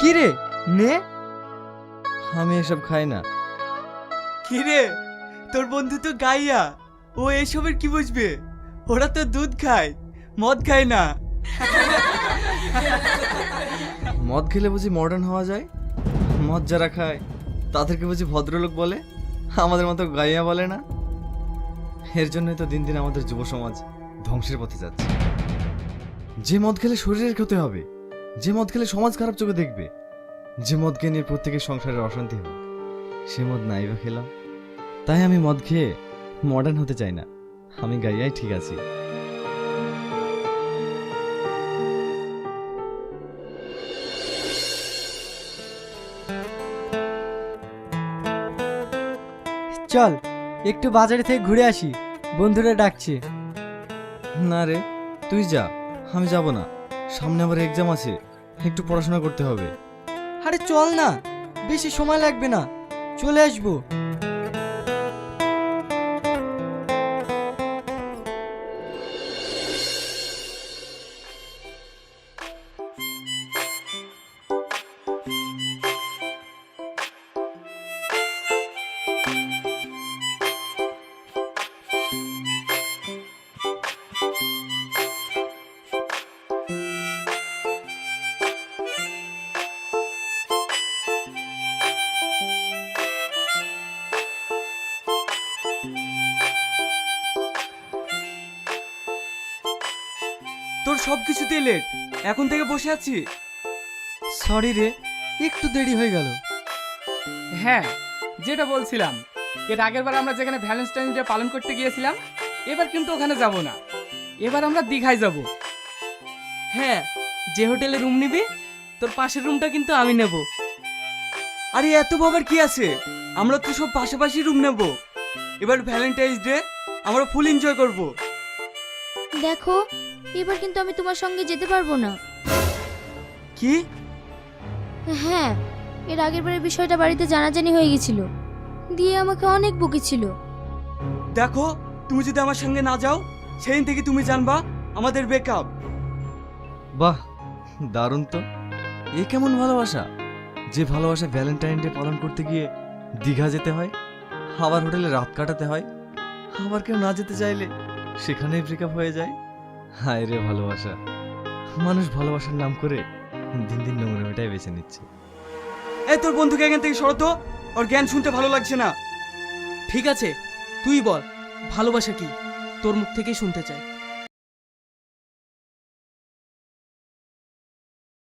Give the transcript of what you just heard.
কি রে নে। আমি এসব খাই না। কি রে, তোর বন্ধু তো গাইয়া, ও এসবের কি বুঝবে? ওরা তো দুধ খায়, মদ খায় না। মদ খেলে বুঝি মডার্ন হওয়া যায়? মদ যারা খায় তাদেরকে বুঝি ভদ্রলোক বলে, আমাদের মতো গাইয়া বলে না? এর জন্যই তো দিন দিন আমাদের যুব সমাজ ধ্বংসের পথে যাচ্ছে। যে মদ খেলে শরীরের ক্ষতি হবে, যে মদ খেলে সমাজ খারাপ চোখে দেখবে, যে মদ খেয়ে নিয়ে প্রত্যেকের সংসারের অশান্তি হবে, সে মদ নাই বা খেলাম। তাই আমি মদ খেয়ে মডার্ন হতে চাই না, আমি গাইয়াই ঠিক আছি। চল একটু বাজারে থেকে ঘুরে আসি, বন্ধুরা ডাকছে। না রে, তুই যা, আমি যাব না। সামনে আবার এক্সাম আছে, একটু পড়াশোনা করতে হবে। আরে চল না, বেশি সময় লাগবে না, চলে আসবো। তোর সব কিছুতে লেট, এখন থেকে বসে আছি। সরি রে, একটু দেরি হয়ে গেল। হ্যাঁ, যেটা বলছিলাম, এর আগের বার আমরা যেখানে ভ্যালেন্টাইন ডে পালন করতে গিয়েছিলাম, এবার কিন্তু ওখানে যাব না, এবার আমরা দীঘায় যাব। হ্যাঁ, যে হোটেলে রুম নিবি, তোর পাশের রুমটা কিন্তু আমি নেব। আরে এত ভাবার কি আছে, আমরা তো সব পাশাপাশি রুম নেব। এবার ভ্যালেন্টাইন্স ডে আমরা ফুল এনজয় করব। দেখো, এবার কিন্তু আমি তোমার সঙ্গে যেতে পারবো না। কি? হ্যাঁ, এর আগের বারের বিষয়টা বাড়িতে জানাজানি হয়ে গেছিল, দিয়ে আমাকে অনেক বকেছিল। দেখো, তুমি যদি আমার সঙ্গে না যাও, সেদিন থেকে তুমি জানবা আমাদের ব্রেকআপ। বাহ, দারুণ তো। এ কেমন ভালোবাসা, যে ভালোবাসা ভ্যালেন্টাইন ডে পালন করতে গিয়ে দীঘা যেতে হয়, আবার হোটেলে রাত কাটাতে হয়, আবার কেউ না যেতে চাইলে সেখানেই ব্রেকআপ হয়ে যায়। হায় রে ভালোবাসা, মানুষ ভালোবাসার নাম করে দিন দিন নোংরামিটাই বেছে নিচ্ছে। এই তোর বন্ধুকে এখান থেকে সরতো, ওর জ্ঞান শুনতে ভালো লাগছে না। ঠিক আছে, তুই বল ভালোবাসা কি, তোর মুখ থেকেই শুনতে চাই।